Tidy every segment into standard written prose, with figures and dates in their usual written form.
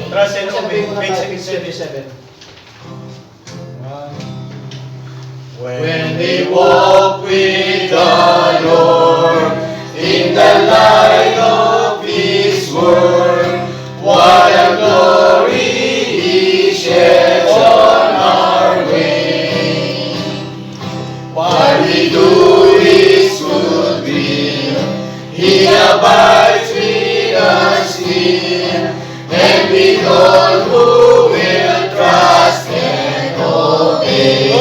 Trust and obey. Page Page 77. When we walk with the Lord in the light of His word, what a glory He sheds on our way. While we do His good will, He abides with us here, and with all who will trust and obey.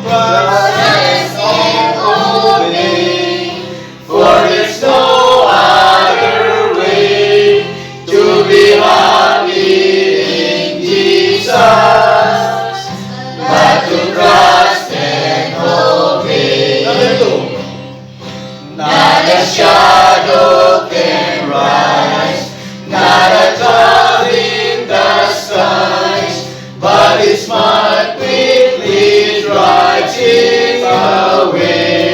Trust and obey, for there's no other way to be happy in Jesus but to trust and obey. Number 2. Not a shadow can rise, not a cloud in the skies, but His smile quickly drives it away.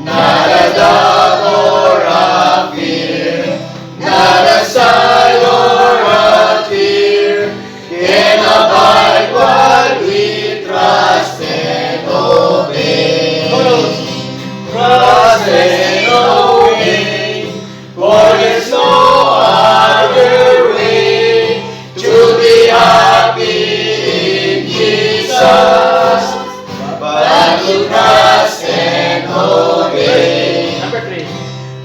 Not a doubt or a fear, not a sigh or a tear can abide while we trust and obey. Trust and obey, for there's no other way to be happy in Jesus but to trust and obey. Number 3.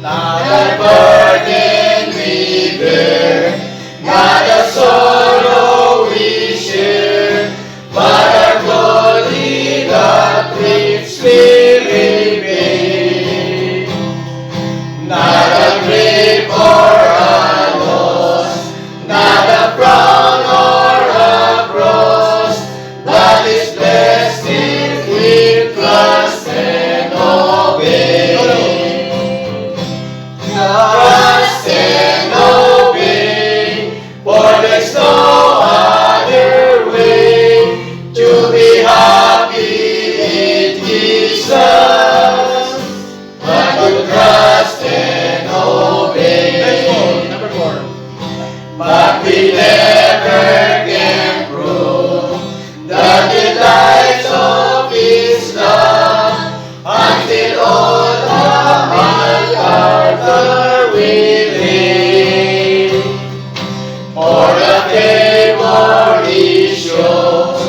Not a burden we bear, not a sorrow we share, but a glory that richly repay. Not a grave or a loss, not a frown or a cross, but is blessed if we trust and obey. Trust and obey, for there's no other way to be happy in Jesus but to trust and obey. Number 4. But we never can prove the delights of His love until all the Altar we lay. For the favor He shows,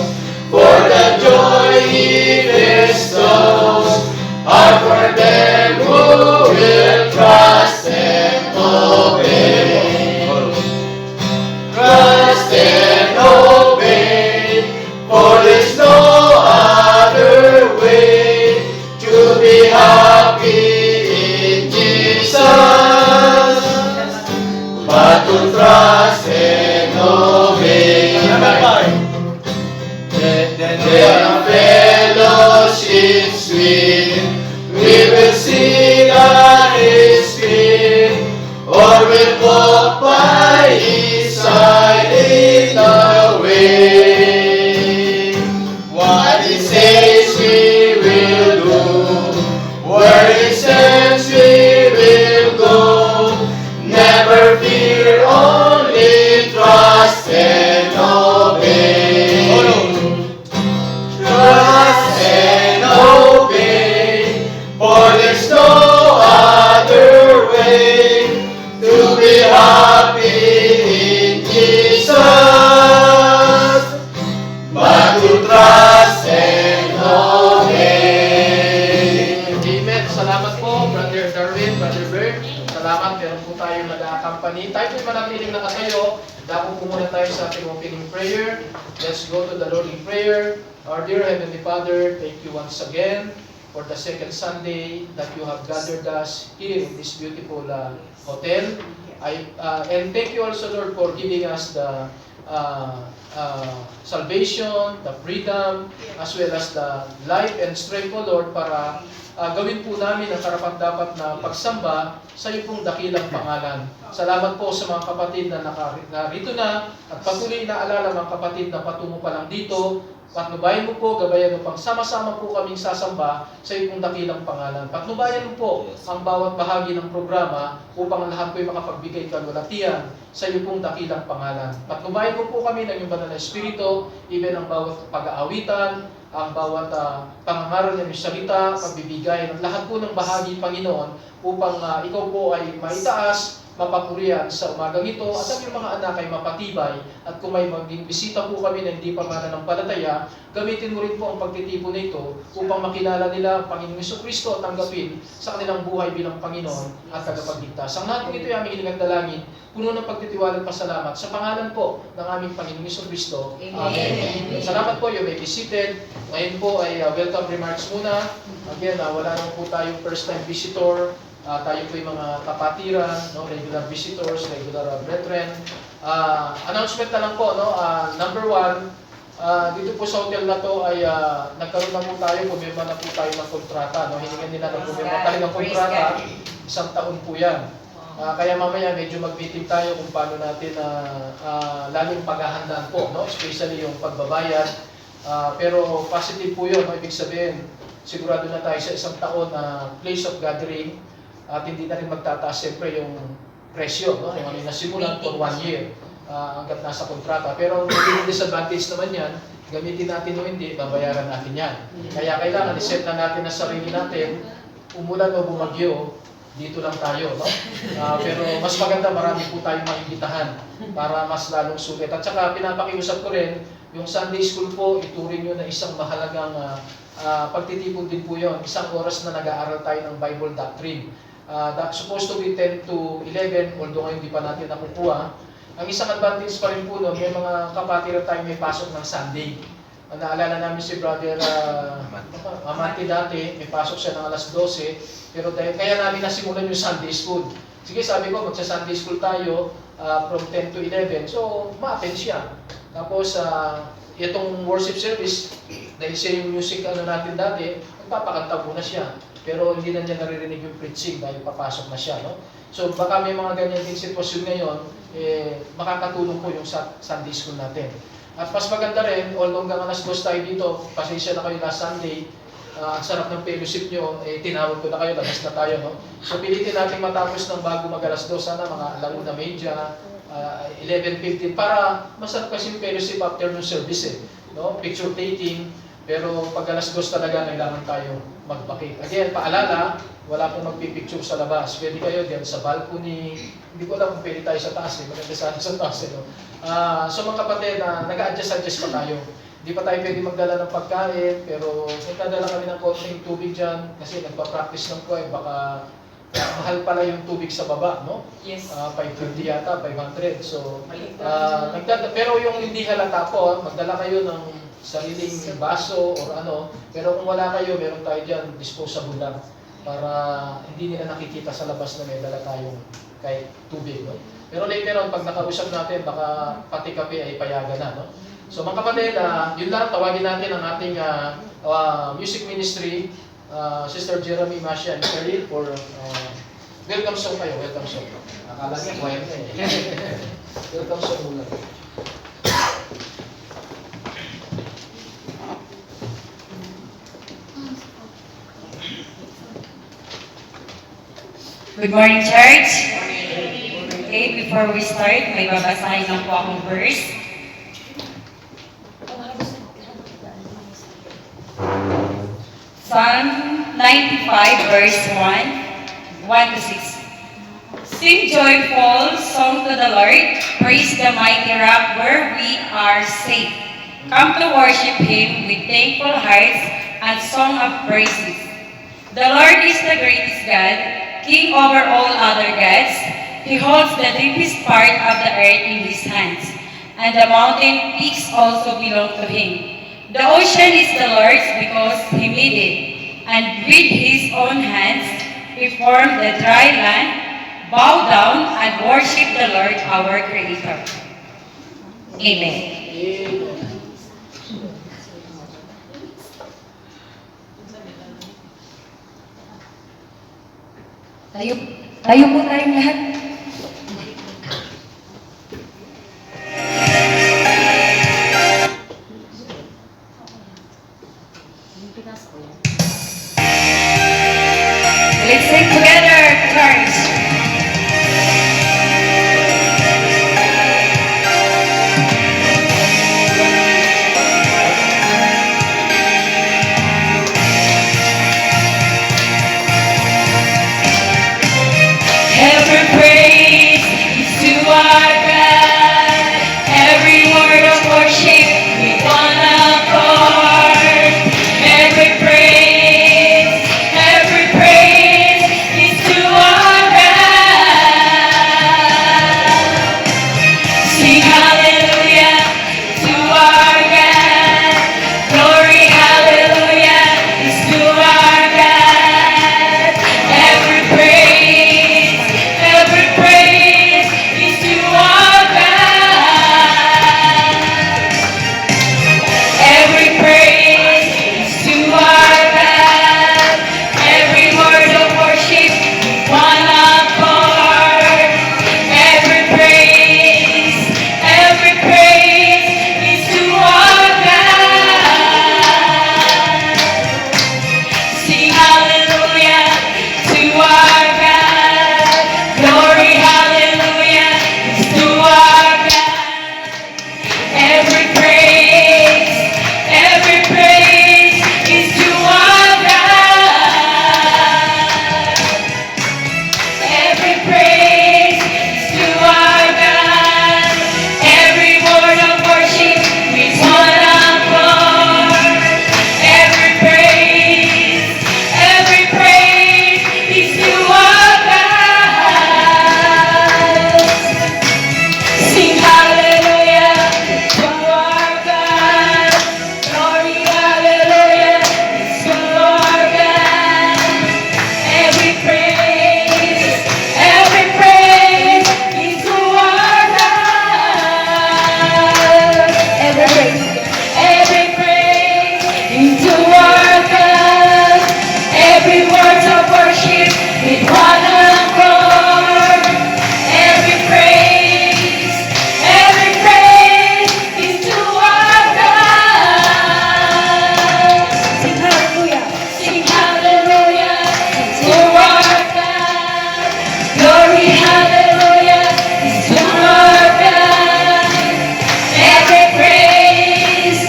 for the joy He bestows, are for them who will trust and obey. Trust and obey, for there's no other way to be happy in Jesus but to trust and obey. Number 5. Then fellowship sweet, we will sing at His feet, or will walk by His side in the way. What He says we will do, where He sends we will go. Never fear, only trust and obey. Trust and obey, for there's no other way to be happy in Jesus but to trust and obey. Amen. Salamat po, Brother Darwin, Brother Bert. Salamat. Meron po tayong nag-accompany. Tayo po'y manatiling nakatayo. Dako po muna tayo sa ating opening prayer. Let's go to the Lord in prayer. Our dear Heavenly Father, thank you once again for the second Sunday that you have gathered us here in this beautiful hotel. And thank you also, Lord, for giving us the salvation, the freedom, as well as the life and strength, O Lord, para gawin po namin ang karapat-dapat na pagsamba sa iyo pong dakilang pangalan. Salamat po sa mga kapatid na narito na at patuloy na alala mga kapatid na patungo pa lang dito. Patnubayan mo po, gabayan mo pang sama-sama po kaming sasamba sa iyong dakilang pangalan. Patnubayan mo po ang bawat bahagi ng programa upang lahat po'y makapagbigay kalwalatian sa iyong pong dakilang pangalan. Patnubayan mo po kami ng iyong banal na espiritu, even ang bawat pag-aawitan, ang bawat pangangaral ng iyong salita, pagbibigay ng lahat po ng bahagi, Panginoon, upang ikaw po ay maitaas, mapapurihan sa umagang ito at ang iyong mga anak ay mapatibay at kung may maging bisita po kami na hindi pa mananampalataya, gamitin mo rin po ang pagtitipon na ito upang makilala nila ang Panginoong Jesucristo at tanggapin sa kanilang buhay bilang Panginoon at tagapagligtas. Ang lahat ng ito ay aming hiling at dalangin, puno ng pagtitiwala at pasalamat sa pangalan po ng aming Panginoong Jesucristo. Amen. Salamat po, you may be seated. Ngayon po ay welcome remarks muna. Again, wala naman po tayong first time visitor. Tayo po yung mga kapatiran, no? Regular visitors, regular brethren. Announcement na lang po, no? Number one, dito po sa hotel na to ay nagkaroon na po tayo, pumirma na po tayo ng kontrata. No? Hiningan nila ng pumirma tayo ng kontrata, 1 taon po yan. Kaya mamaya medyo mag-meeting tayo kung paano natin lalong paghahandaan po, no? Especially yung pagbabayad. Pero positive po yun, no? Ibig sabihin, sigurado na tayo sa 1 taon na place of gathering. At hindi na rin magtataas siyempre yung presyo, no? Yung nasimulan for 1 year hanggat nasa kontrata. Pero yung disadvantage naman yan, gamitin natin o hindi, babayaran natin yan. Kaya kailangan i-set na natin ang sarili natin, umulan o bumagyo, dito lang tayo, no? Pero mas maganda, marami po tayong maimbitahan para mas lalong sulit. At saka pinapakiusap ko rin, yung Sunday School po, ituring nyo na isang mahalagang pagtitipon din po yun. 1 oras na nag-aaral tayo ng Bible doctrine. Supposed to be 10 to 11, although ngayon di pa natin nakukuha. Ang isang advantage pa rin po, no, may mga kapatiran tayo may pasok ng Sunday. Naalala namin si Brother Amante dati, may pasok siya ng alas 12, pero kaya namin nasimulan yung Sunday School. Sige, sabi ko, magsa-Sunday School tayo from 10 to 11, so ma-attend siya. Tapos, itong worship service, dahil siya yung music natin dati, magpapakanta muna siya. Pero hindi na niya naririnig yung preaching dahil papasok na siya, no? So baka may mga ganyan din sitwasyon ngayon, makakatulong po yung Sunday School natin. At mas maganda rin, although hanggang alas 2 tayo dito, pasensya na kayo last Sunday, ang sarap ng fellowship nyo, tinawag ko na kayo, labas na tayo, no? So pilitin natin matapos ng bago mag alas 2, sana mga 1:30, 11:15, para masarap kasi yung fellowship after ng service, no? Picture taking. Pero pag alas 2 talaga, kailangan tayo magbakit. Again, paalala, wala pong magpipicture sa labas. Pwede kayo diyan sa balcony. Hindi ko alam kung pwede tayo sa taas. Maganda sana sa taas. No? So mga kapatid, nag-a-adjust pa tayo. Hindi pa tayo pwede magdala ng pagkain, pero nagdadala kami ng konting tubig dyan kasi nagpa-practice ng kuway. Baka mahal pala yung tubig sa baba, no? Yes. 550 yata, 500. So, pero yung hindi halata po, magdala kayo ng sariling baso or ano, pero kung wala kayo, meron tayo dyan, disposable lang para hindi nila nakikita sa labas na may dala tayong kahit tubig, no? Pero later on, pag nakausap natin, baka pati kape ay payagan na, no? So mga kapatid, yun lang, tawagin natin ang ating music ministry, Sister Jeremy, Masha, and Cheryl for welcome song kayo, welcome song. Akala niya, choir na eh. Welcome song muna. Good morning, church. Okay, before we start, may babasahin lang po akong verse. Psalm 95, verse 1 to 6. Sing joyful song to the Lord, praise the mighty rock where we are safe. Come to worship Him with thankful hearts and song of praises. The Lord is the greatest God, King over all other gods. He holds the deepest part of the earth in His hands, and the mountain peaks also belong to Him. The ocean is the Lord's because He made it, and with His own hands He formed the dry land. Bow down and worship the Lord our Creator. Amen. Tayo, tayo po tayong lahat. Let's sing together, church. Every praise is to our God. Every word of worship with one accord. Every praise is to our God. Sing hallelujah to our God. Glory, hallelujah is to our God. Every praise is to our God. Every praise is to our God. Every word of worship, one accord. Every praise is to our God. Sing hallelujah to our God. Glory, hallelujah is to our God. Every praise is to our God. Every praise is to our God. Every word of worship is one accord. Every praise is to our God. Sing hallelujah to our God. Glory, hallelujah to our God. Every praise is to our God. Every praise is to our God. Every word of worship with one accord. Every praise is to our God. Sing hallelujah to our God. Glory, hallelujah is to our God. Every praise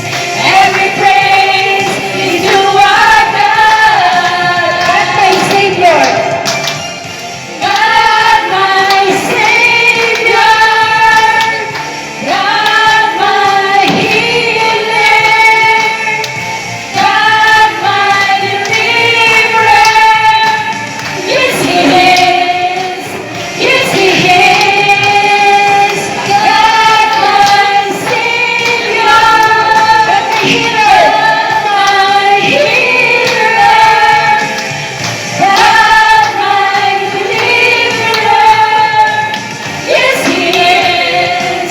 is to our God. God, my Savior. God, my Savior. God, my healer. God, my deliverer. Yes, He is. Yes, He is. God, my Savior. God, my healer. My healer. God, my deliverer. Yes, He is.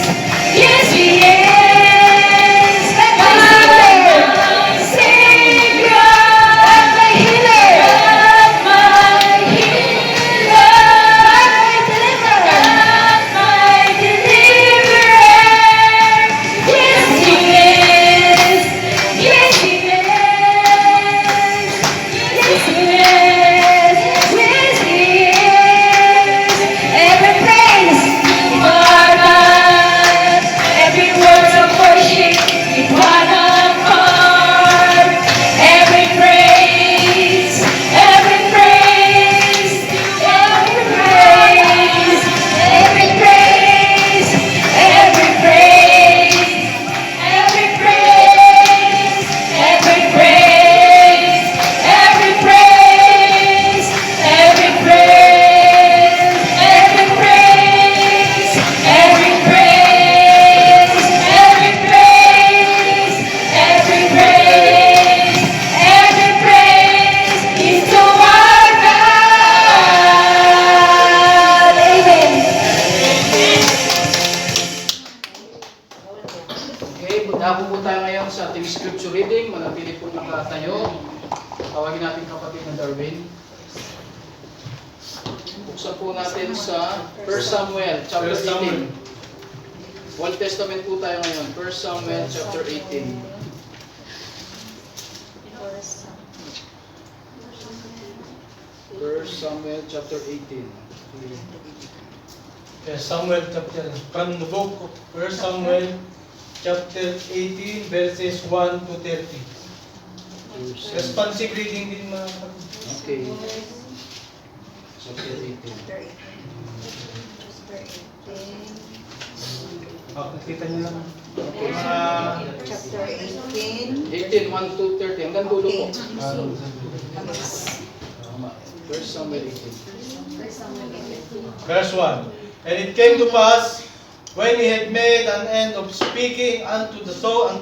Yes, He is. God, my Savior. God, my healer. God, my healer. God, my deliverer. Yes, He is. Yes, He is. Yes, He is. Yes, He is. Every praise to our God. Every word of worship in one accord. Every praise is to our God. Amen. Okay, dako po tayo ngayon sa ating scripture reading. Manatili po nakatayo. Tawagin natin kapatid na Darwin. Buksan po natin sa 1 Samuel chapter 18. Old Testament po tayo ngayon. 1 Samuel chapter 18. 1 Samuel chapter 18. Yes, Samuel chapter, from the book of 1 Samuel chapter 18 verses 1 to 30. Responsive reading din mga kapatid. Okay. Chapter 18. Nakita niyo lang. Okay. Mga Chapter 18. 18, 1 to 30. Hanggang dulo po. Okay. Tama. 1 Samuel 18. verse 1. And it came to pass, when he had made an end of speaking unto Saul,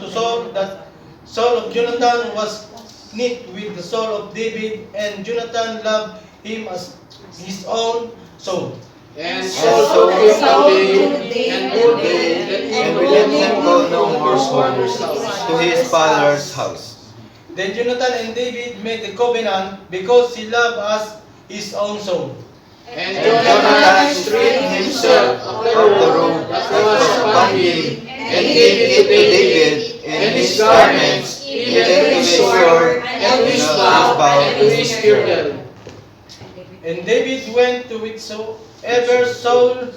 that Saul of Jonathan was knit with the soul of David, and Jonathan loved him as his own soul. And Saul took him away and told him that he And would let let him him go go no to more his father's house. to his father's house. Then Jonathan and David made a covenant because he loved us his own soul. And Jonathan stripped himself of the robe that was upon him, and gave it to David, and his garments, even to his sword, and to his bow, and to his girdle. And David went to whithersoever Saul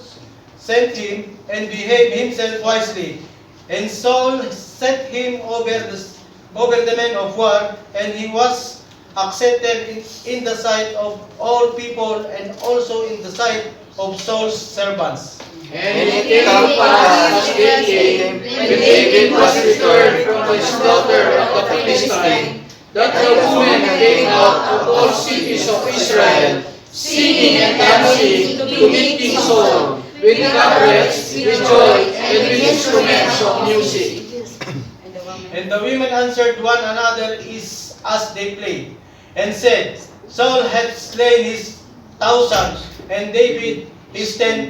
sent him, and behaved himself wisely. And Saul set him over the men of war, and he was accepted in the sight of all people, and also in the sight of Saul's servants. And it came to pass, as day came, when David was returned from his slaughter of the Philistine, that the women came out of all cities of Israel, singing and dancing to meet King Saul, with tabrets, with joy, and with instruments of music. And the women answered one another as they played, and said, Saul hath slain his thousands, and David his 10,000.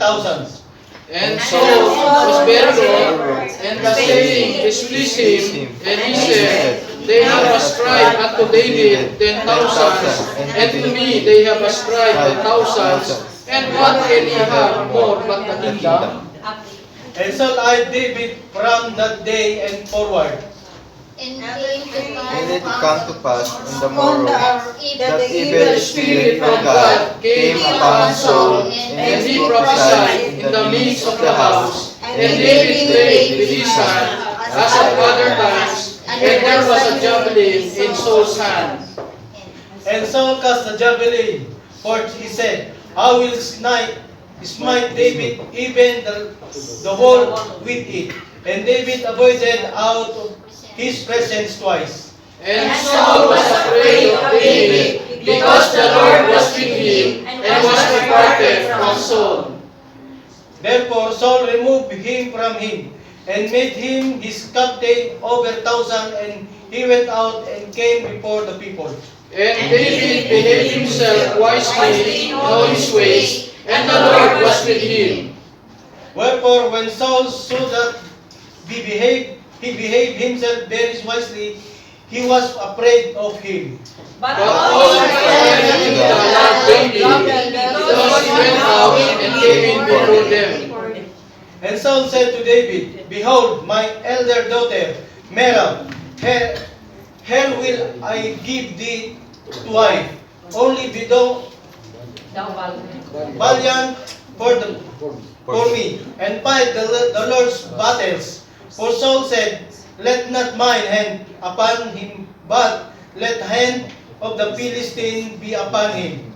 And Saul was very wroth, and the saying displeased him, and he said, They have ascribed unto David 10,000, and to me they have ascribed 10,000, and what can he have more but the kingdom? And Saul eyed David from that day and forward. And And it come to pass on the on morrow the that evil spirit from God came upon Saul, and he prophesied in the midst of the house. And David laid with his hand, as at other times, and there was a javelin in Saul's hand. And Saul cast the javelin, for he said, I will smite David, even the whole with it. And David avoided out of his presence twice. And Saul was afraid of David, because the Lord was with him, and was departed from Saul. Therefore Saul removed him from him, and made him his captain over 1,000, and he went out and came before the people. And David behaved himself wisely in all his ways, and the Lord was with him. Wherefore when Saul saw that he behaved himself very wisely, he was afraid of him. But all Israel and Judah loved David, because he went out and came in before them. And Saul said to David, Behold, my elder daughter, Merab, her will I give thee to wife. Only be thou valiant for me, and fight the Lord's battles. For Saul said, Let not mine hand upon him, but let the hand of the Philistine be upon him.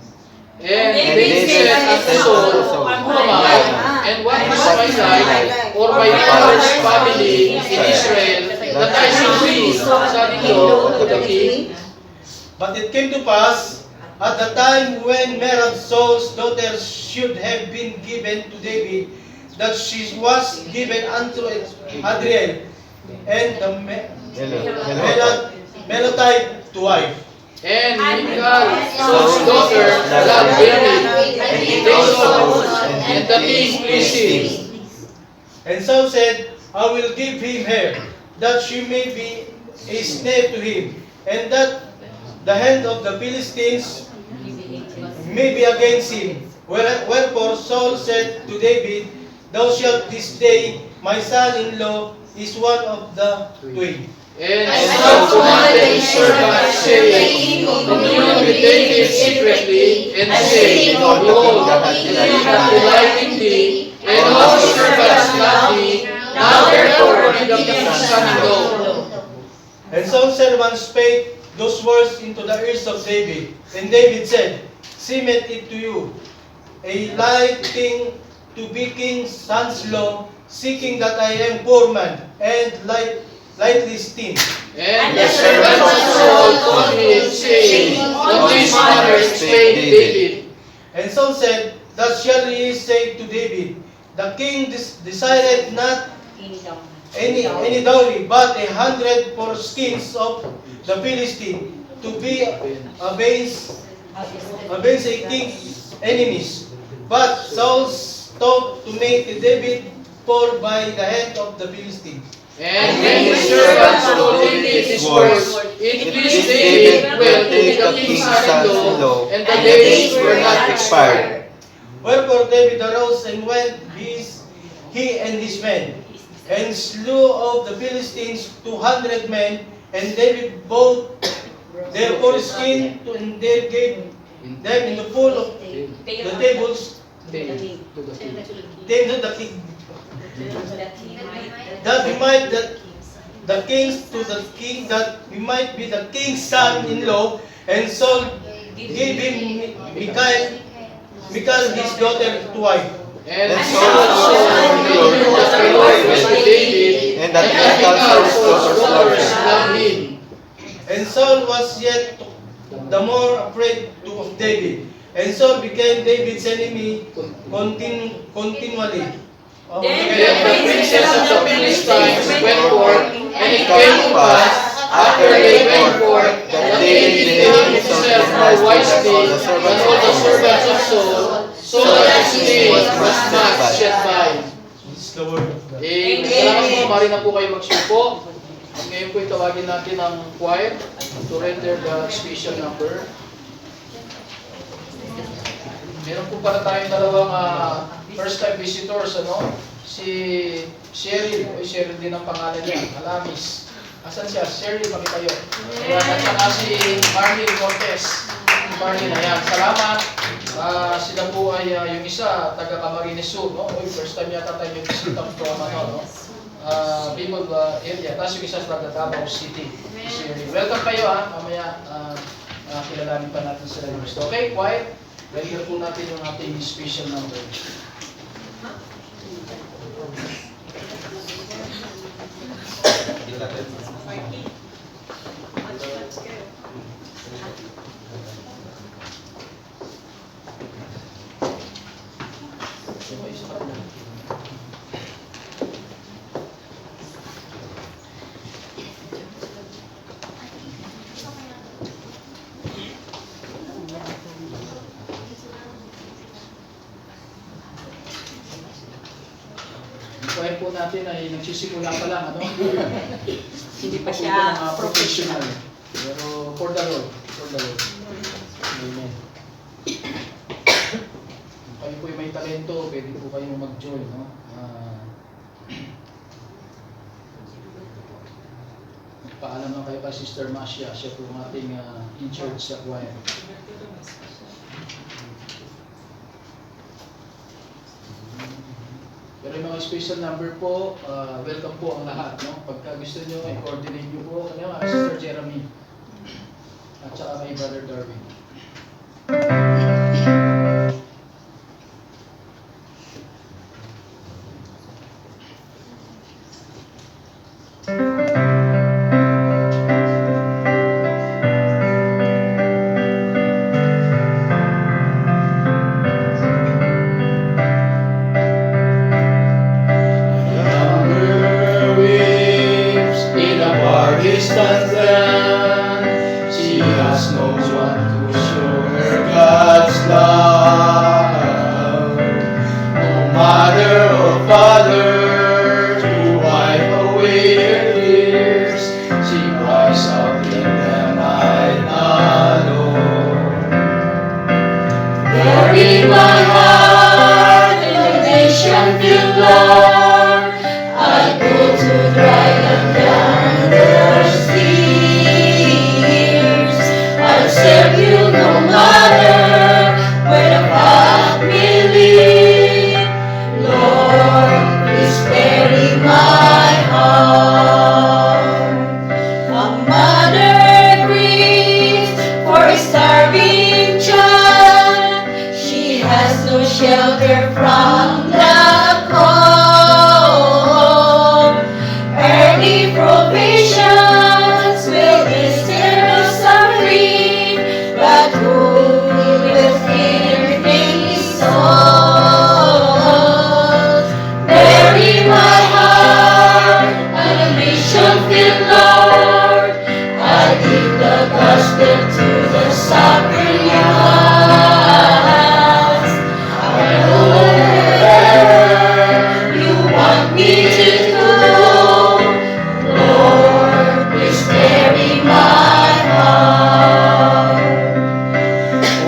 And David said unto Saul, Who am I, and what is my life, or my father's family in Israel, that I should be son-in-law of the king? But it came to pass, at the time when Merab Saul's daughter should have been given to David, that she was given unto Adriel, and the Melotite to wife. And Michal, Saul's daughter, loved David, and he takes Saul, and the king pleased him. And Saul said, I will give him her, that she may be a snare to him, and that the hand of the Philistines may be against him. Wherefore Saul said to David, Thou shalt this day, my son-in-law is one of the twain. And Saul commanded his servant, saying, Commune with David secretly, and say, Behold, he hath delighted in thee, and all his servants love thee. Now therefore be the king's son-in-law. And Saul's servant spake those words into the ears of David. And David said, Seemeth it to you, a light thing to be king's son's-in-law, seeking that I am poor man, and lightly esteemed. And the servants of Saul told him, saying, On this manner spake David. And Saul said, Thus shall ye say to David, The king desireth not any dowry, but 100 foreskins of the Philistine, to be against a king's enemies. But Saul thought to make David fall by the hand of the Philistine. And when the servants told him these words, it pleased David well to be the king's son-in-law, and the days were not expired. Wherefore David arose and went, he and his men, and slew of the Philistines 200 men, and David bought their foreskin, and they gave them in the full of the tables, David to the king. them to the king, that he might the kings to the king, that he might be the king's son-in-law. And Saul gave him Michal his daughter to wife. And And Saul Saul also knew that the Lord was with David, and that Michal's Michal's daughters loved him. And Saul was yet the more afraid of David. And Saul became David's enemy continually. And the princes of the Philistines went forth, and it came to pass, after they went forth, that David behaved himself more wisely than all the servants of Saul, so that his name was not shed by. This is the word of God. Salamat po, mari na po kayo magsupo. At ngayon po itawagin natin ang choir to render the special number. Meron po pala tayong dalawang first time visitors, si Cheryl, Cheryl din ang pangalan niya, Alamis. Asan siya? Cheryl, makita kayo. Ayan, at saka si Marlene Cortez. Marlene, ayan, salamat. Sila po ay yung isa, taga Camarines Sur, first time yata tayo yung visitors from Bicol area. Tapos yung isa sa taga Davao City. Cheryl. Welcome kayo mamaya kilalanin pa natin sila yung gusto. Okay, quiet. Render po natin yung ating special number. Kaya po natin ay nagsisimula pa lang, Hindi pa po siya mga professional. Pero for the Lord. For the Lord. Amen. Kayo po may talento, pwede po kayong mag-join, paalam lang kayo kay Sister Masya, siya po ang ating in-charge sa choir. Pero yung mga special number po, welcome po ang lahat. Pagka gusto nyo, i-coordinate nyo po. Sister Jeremy. At saka kay Brother Darwin. Distant land, she has no one to show her God's love. No mother or father to wipe away her tears, she cries out in them I alone. Lord, in my heart. from the cold. Early provisions will disturb suffering, but who will fear his soul? Bury my heart on a mission-filled Lord. I give the gospel to the suffering ones. I know whatever you want me to do, Lord, please bury my heart.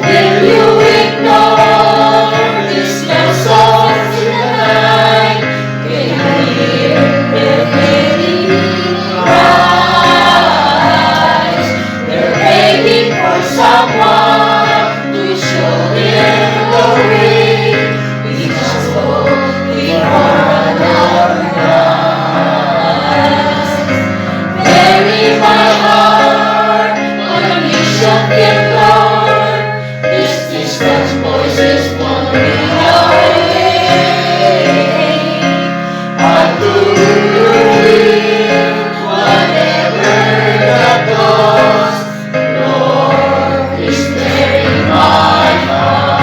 Will you ignore this lesson tonight? Can you hear their daily cries? They're begging for someone to show them the way. We must go before another rise. Bury my heart on a mission, dear Lord. This distant voices won't be away. I'll do your will, whatever the cost. Lord, please bury my heart.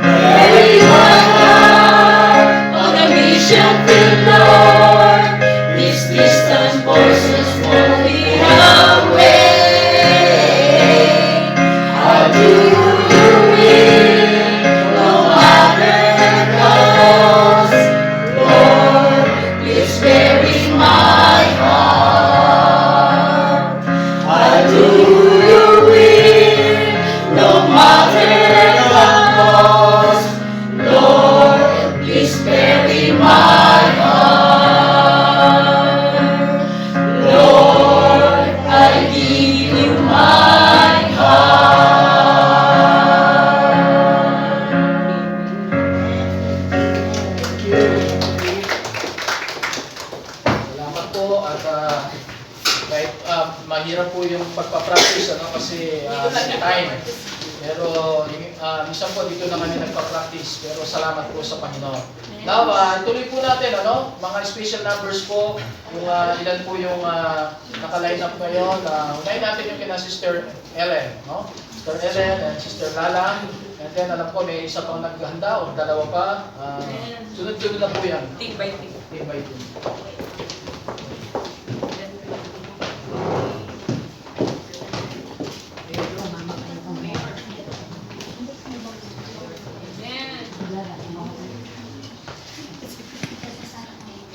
Bury my heart on a mission, dear Lord. These distant voices won't be away. I'll do your will, no matter the cost. Lord, please bury my heart. I'll do your will, no matter the cost. Lord, please bury my heart. Lord, I give you my heart. Thank you. Salamat po at kahit mahirap po yung pagpa-practice kasi time. Pero minsan po dito na kami nagpa-practice pero salamat po sa Panginoon. Now, tuloy po natin mga special numbers po kung ilan po yung naka-line up ngayon. Unahin natin yung kina Sister Ellen, no? Sister Ellen and Sister Lala. And then alam ko may isa pang naghahanda o dalawa pa. Sunod-sunod na po yan. Team by team. Team by team.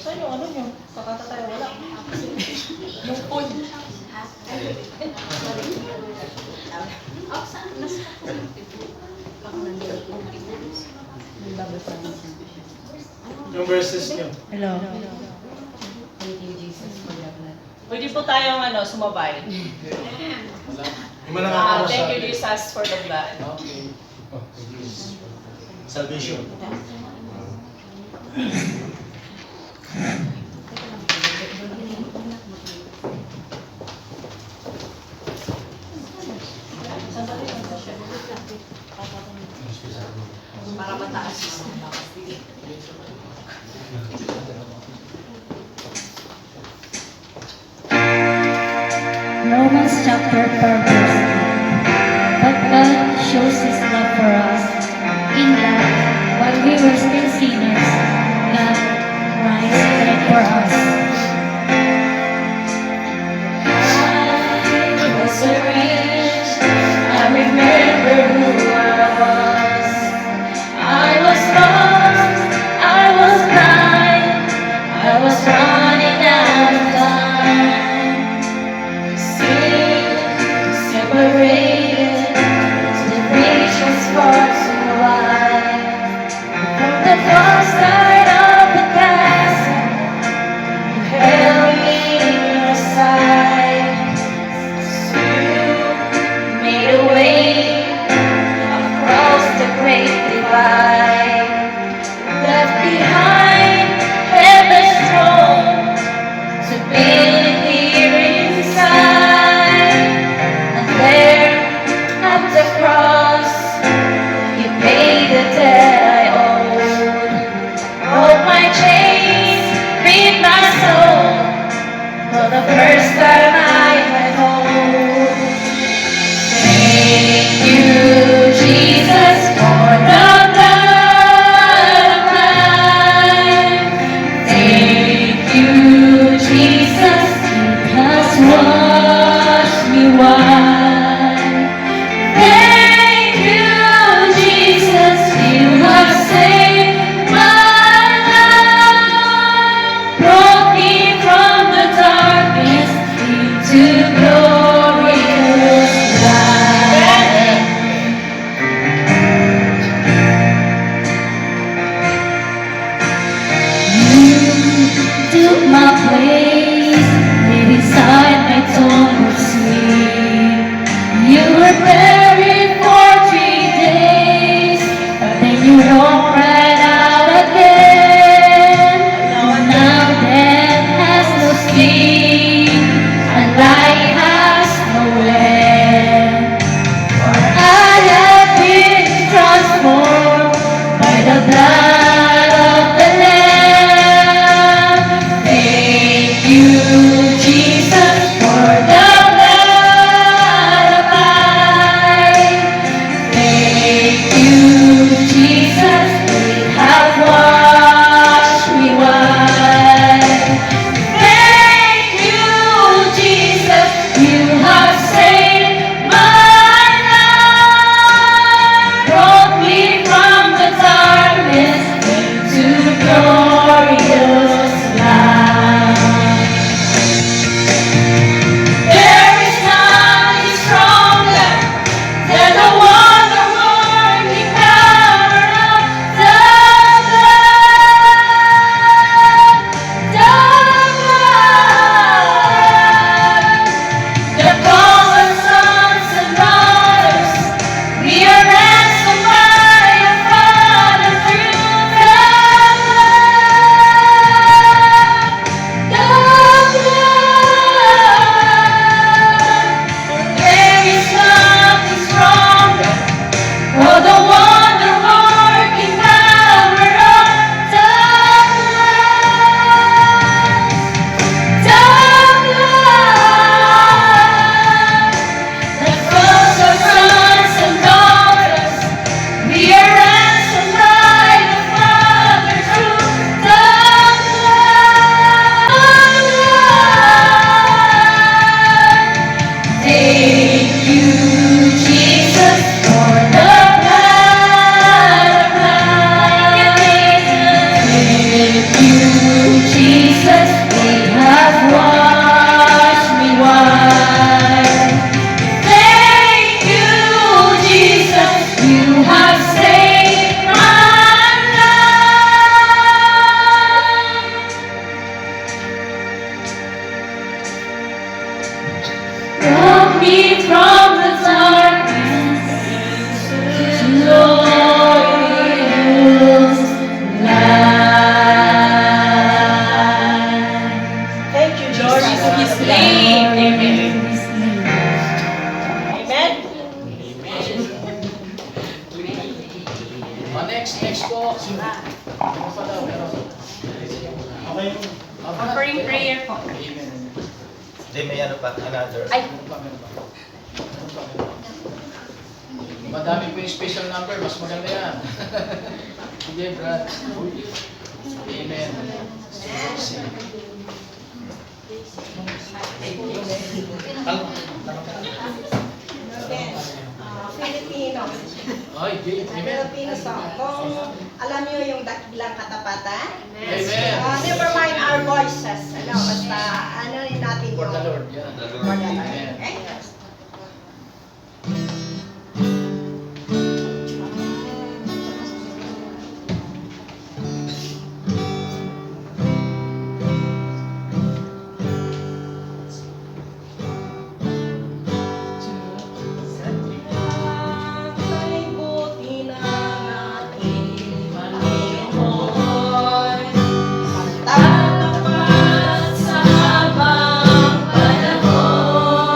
Saan yung ano nyo? Kakata tayo, wala. Yung phone. Yung verses nyo. Hello. Thank you, Jesus, for the blood. Pwede po tayong sumabay. Wala. Yung mga nakakama Thank you, Jesus, for the blood. Okay. Salvation. Para mataas. Romans chapter 4 verse 8. But God shows His love for us, in that while we were still sinners, God Christ died for us. I was a wretch. I remember who I was. I was lost. I was blind. I was running out of time. Sin separated. The reach was far too wide. From the far side of the chasm, you held me in your sight. You made a way across the great divide. Left behind heaven's throne to build here inside. And there at the cross, you paid the debt first time I had hope. Thank you, Jesus, for the blood of life. Thank you, Jesus, it has washed me white. Thank you, Jesus, you have saved my life. Brought me from the darkness into glorious light. You took my place, laid inside my tomb of sleep. You were buried for 3 days, but then you roamed right out again. Now death has no sting, and life has no end. For I have been transformed by the blood of the Lamb. Thank you, Jesus, for the blood of life. Thank you, Jesus, it has washed me white. Thank you, Jesus, you have saved my life. Brought me from the darkness into glorious light. There is nothing stronger than the wonder-working power of the blood. The blood. The common sons and daughters, we are ransomed by the Father through the blood. The blood. There is nothing stronger for the wonder-working power of the blood. The blood. The cross of sons and daughters, we are ransomed by the Father through the blood. Thank you, Jesus, for the blood of life. Thank you, Jesus, it has washed me white. Thank you, Jesus, you have saved my life. Brought me from the darkness to glorious light. Thank you, Glory to His name. Amen. Amen. Next po. Ano pa daw? Offering prayer po. Amen. Hindi, may ano pa, another. Ay, Meron pa. Madami po yung special number, mas maganda yan. Sige, Brad. Amen. Filipino. Ay, game. Amen. Filipino song. Kung alam niyo yung dakilang katapatan, Amen. never mind our voices. Basta ano rin natin For the yung Lord. Yan. for the Lord. Amen. Okay? Kay buti na natin, Panginoon, magtatapat sa habang panahon.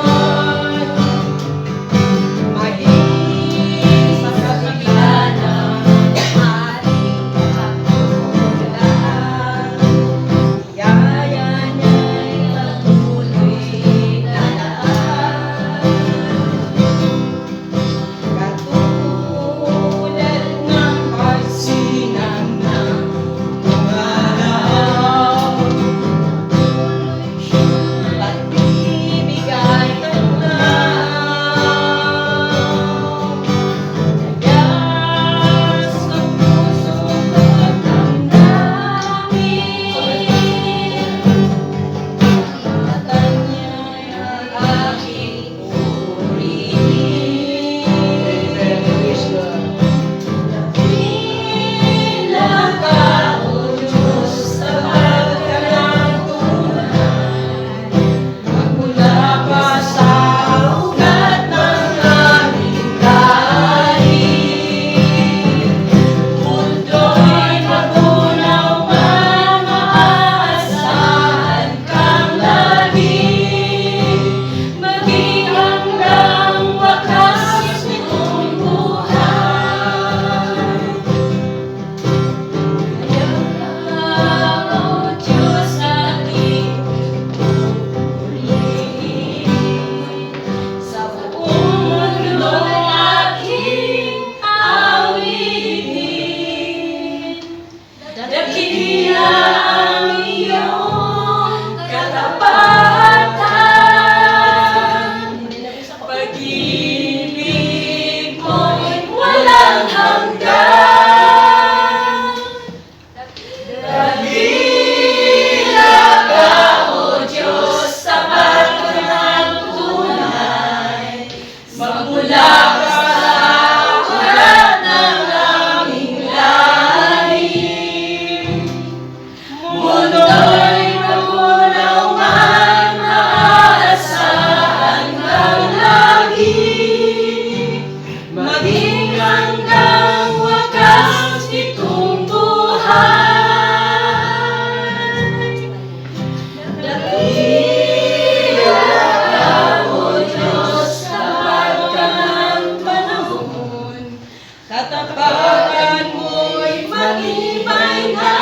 pag-ibig na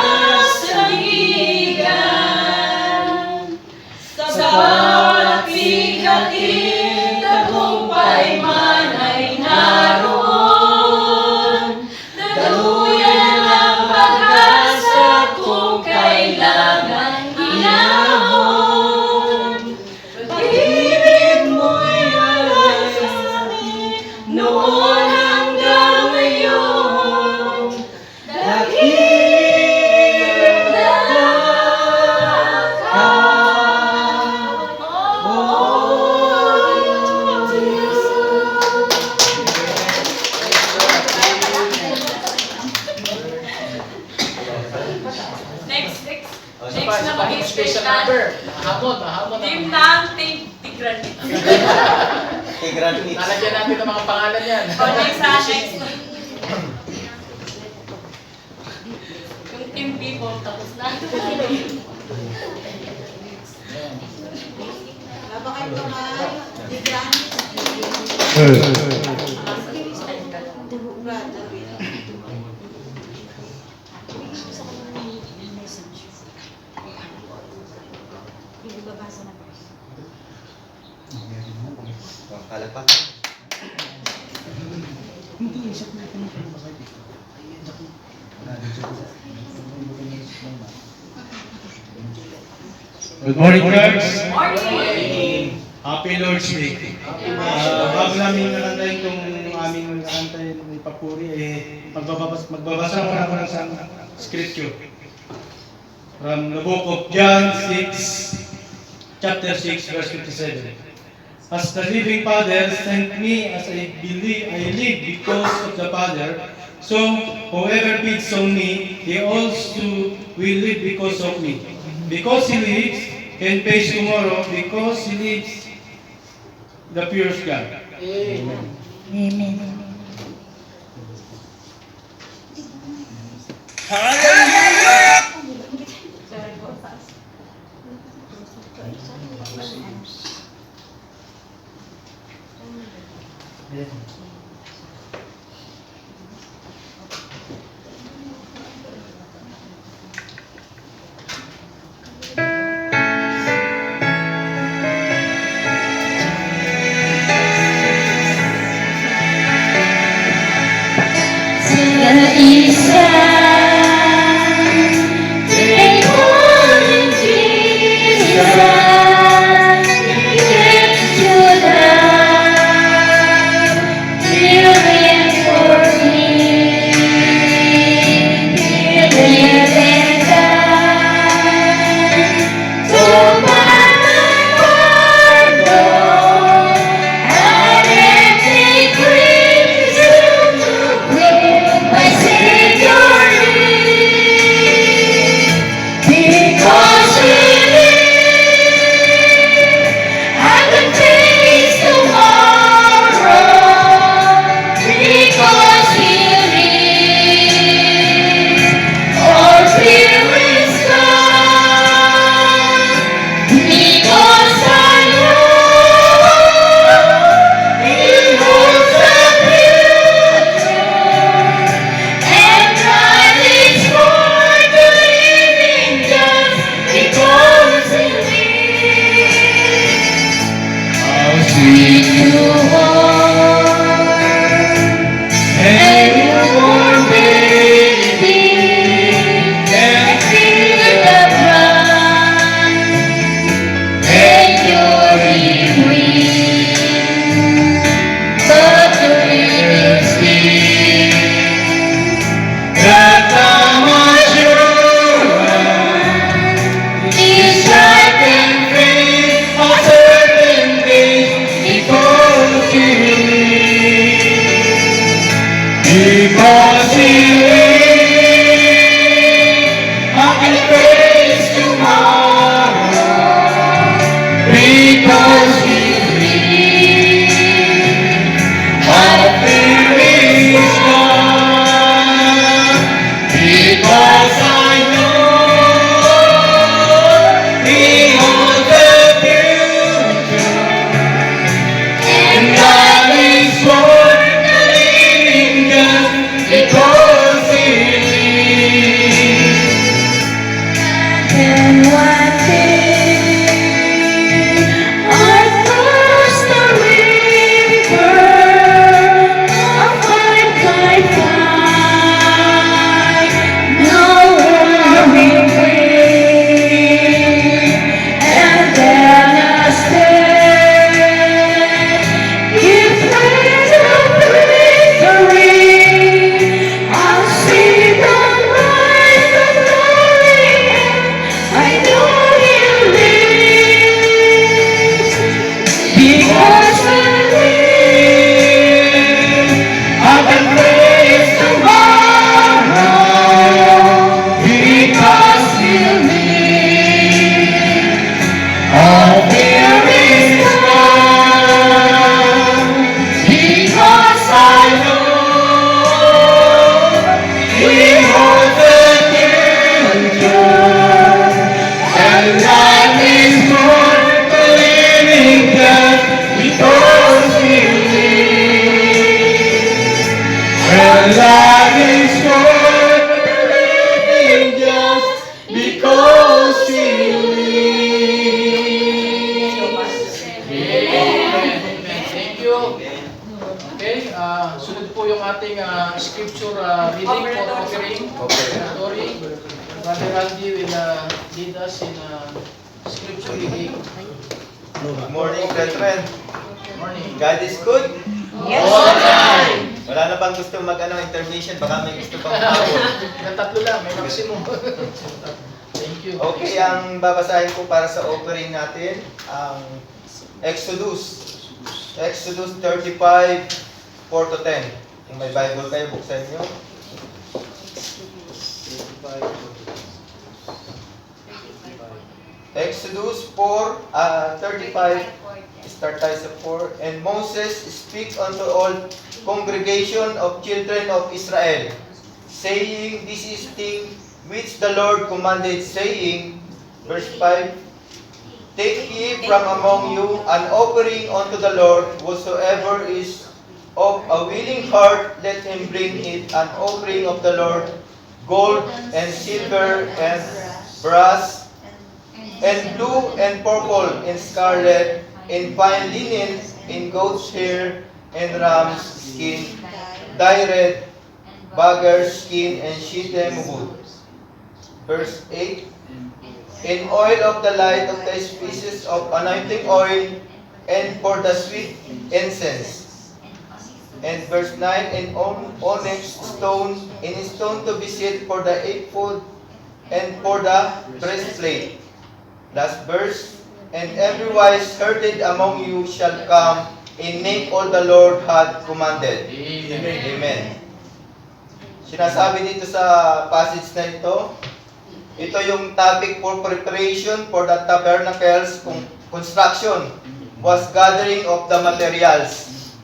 sandigan. Sa bawat bighatin, tagumpay man ay naroon. Daluyan ang pag-asa kung kailangan hinahon. Pag-ibig mo'y alay sa amin, noon hanggang ngayon. Next. Isa pa, special number. Mahamon. Team ng Tigran. Tigran Kids. Lalagyan natin ng mga pangalan yan. Next. Yung team people, tapos na. Palakpakan. Good morning, church. Morning! Happy Lord's Day. Bago namin nakantayin itong aming nakantayin ng papuri, magbabasa muna ako ng isang scripture. From the book of John 6, chapter 6, verse 57. As the living Father sent me, as I live because of the Father, so whoever feeds on me, he also will live because of me. Because he lives, and face tomorrow, because he lives, the pure God. Amen. Amen. Sa isa Brother Randy will lead us in scripture reading. Good morning, brethren. Morning. God is good. Yes. Wala na bang gusto intermission? Baka may gusto pang umabot. Ng tatlo lang, may maximum. Thank you. Okay, ang babasahin ko para sa offering natin, ang Exodus. Exodus 35, 4 to 10. Kung may Bible kayo, buksan nyo. Exodus 35, start tayo sa 4. And Moses speak unto all congregation of children of Israel, saying, This is thing which the Lord commanded, saying, verse 5, Take ye from among you an offering unto the Lord, whosoever is of a willing heart, let him bring it an offering of the Lord, gold and silver and brass, and blue and purple and scarlet, and fine linen, and goat's hair, and ram's skin, dyed beggar skin, and shittim wood. Verse 8, In oil of the light of the species of anointing oil, and for the sweet incense. And verse 9, And onyx stone, and stone to be set for the ephod, and for the breastplate. Last verse, And everywise herded among you shall come, and make all the Lord had commanded. Amen. Amen. Sinasabi dito sa passage na ito yung topic for preparation for the tabernacle's construction was gathering of the materials.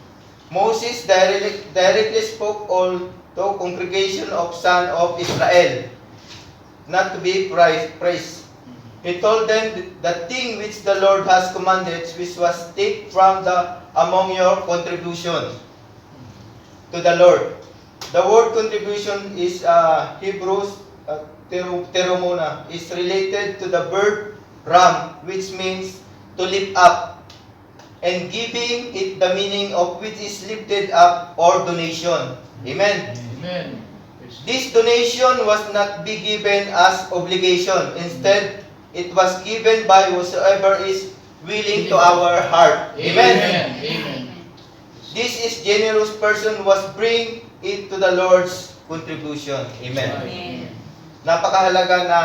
Moses directly spoke all to congregation of son of Israel, not to be praised. He told them the thing which the Lord has commanded, which was take from among your contribution to the Lord. The word contribution is Hebrews terumona, is related to the bird ram, which means to lift up, and giving it the meaning of which is lifted up or donation. Amen. Amen. This donation was not be given as obligation. Instead, it was given by whosoever is willing to our heart. Amen. Amen. This is generous person was bring it to the Lord's contribution. Amen. Amen. Napakahalaga na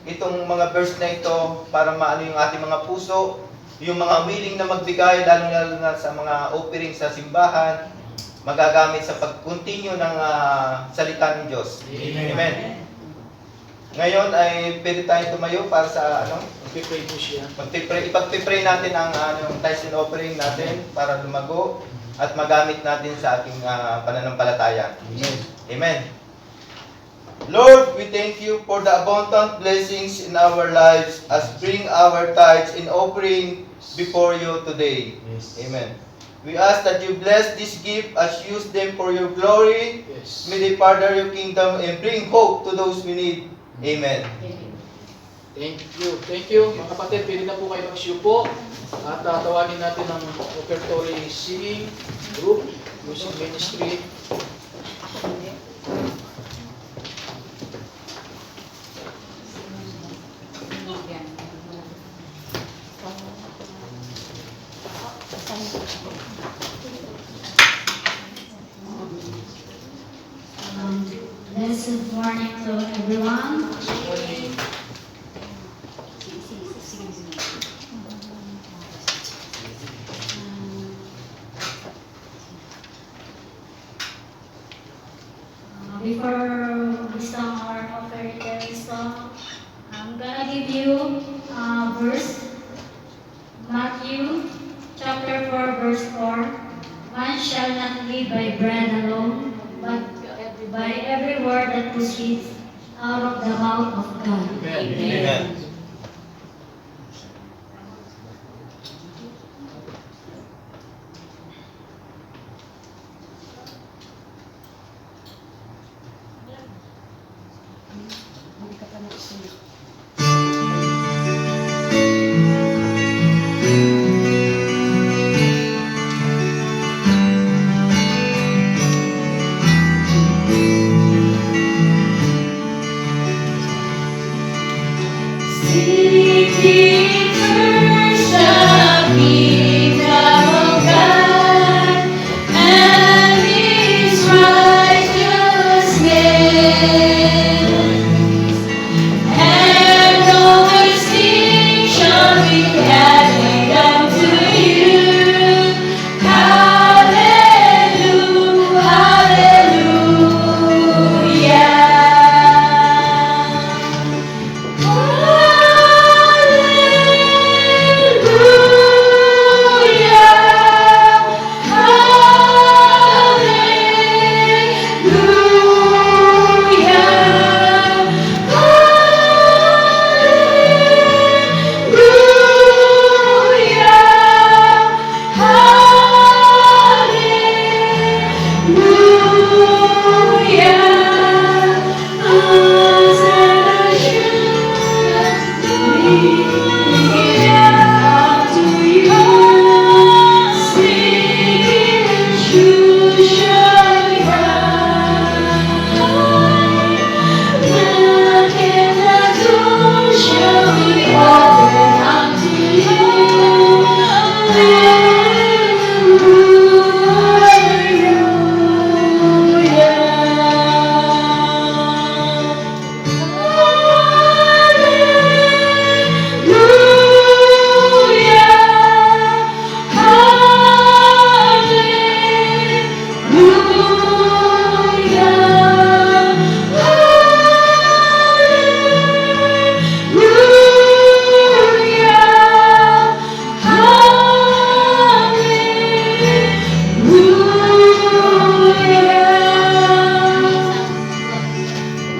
itong mga verse na ito para maano yung ating mga puso, yung mga willing na magbigay, lalo na sa mga offering sa simbahan, magagamit sa pag-continue ng salita ng Diyos. Amen. Amen. Ngayon ay pwede tayong tumayo para sa Pray po siya. ipag-pray natin ang tithes and offering natin para lumago at magamit natin sa ating pananampalataya. Amen. Amen. Lord, we thank you for the abundant blessings in our lives as bring our tithes and offering before you today. Yes. Amen. We ask that you bless this gift as use them for your glory. Yes. May they further your kingdom and bring hope to those we need. Amen. Thank you. Thank you. Mga kapatid, pwede na po kayo magsiupo at tawagin natin ang offertory singing group, music ministry. Blessed morning to everyone. Before we start our offertory song, I'm gonna give you a verse. Matthew chapter 4 verse 4. Man shall not live by bread alone, but by every word that proceeds out of the mouth of God. Amen. Amen.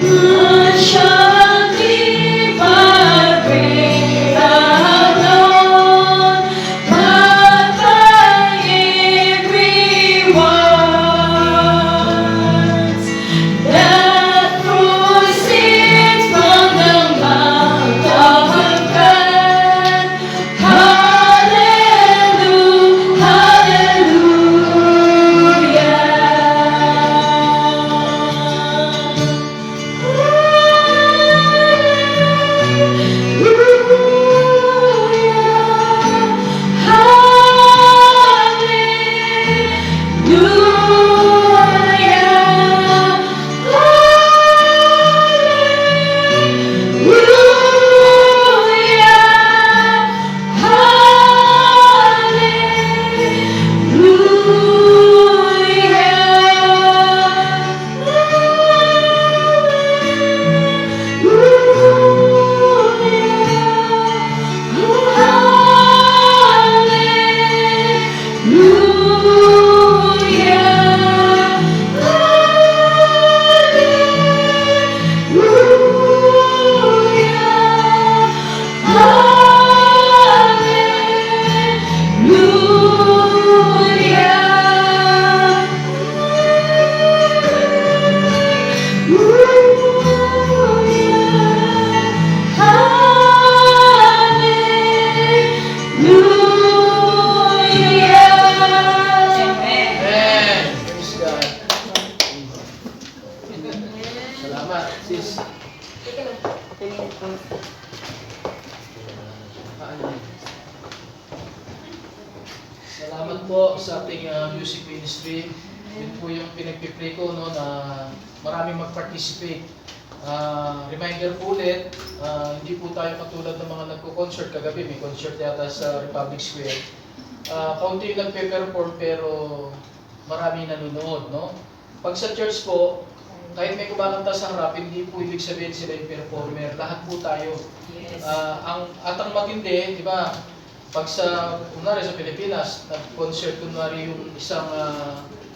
Good shall be my grace alone, but by every word that proceeds from the mouth of God. Hallelujah, Amen. Praise God. Salamat, sis. Salamat po sa ating music ministry. Yun po yung pinagpipray ko no, na maraming mag-participate. Reminder po ulit, hindi po tayo katulad ng mga nagko-concert kagabi. May concert yata sa Republic Square. Kaunti yung nagpe-perform pero marami nanonood. No? Pag sa church po, kahit may kumakanta sa harap, hindi po ibig sabihin sila yung performer. Lahat po tayo. Ang matindi, di ba? Pag kunwari sa Pilipinas, nag-concert kunwari yung isang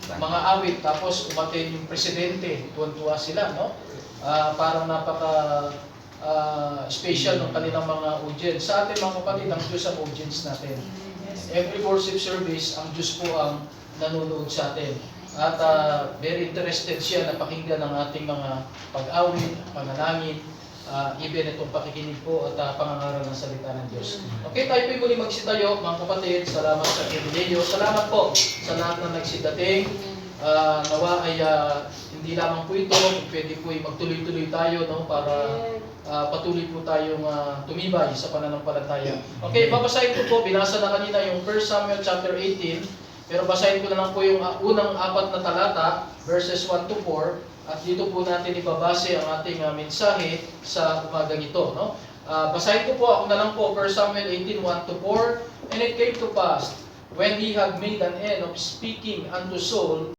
mga awit, tapos umaten yung presidente, tuwan-tuwa sila, no? Parang special ng kanilang mga audience. Sa atin mga kapatid, ang Diyos ang audience natin. Every worship service, ang Diyos po ang nanonood sa atin. At very interested siya na pakinggan ang ating mga pag-awit, panalangin, even itong pakikinig po at pangangaral ng salita ng Diyos. Okay, tayo po muli magsitayo, mga kapatid. Salamat sa pribileyo. Salamat po sa lahat na nagsidating. Nawa ay hindi lamang po ito, pwede po magtuloy-tuloy tayo no, para patuloy po tayong tumibay sa pananampalataya. Okay, babasahin ko po, binasa na kanina yung 1 Samuel chapter 18, pero basahin ko na lang po yung unang 4 na talata, verses 1 to 4, at dito po natin ibabase ang ating mensahe sa umagang ito. No? Basahin ko po, ako na lang po, 1 Samuel 18, 1 to 4, And it came to pass, when he had made an end of speaking unto Saul,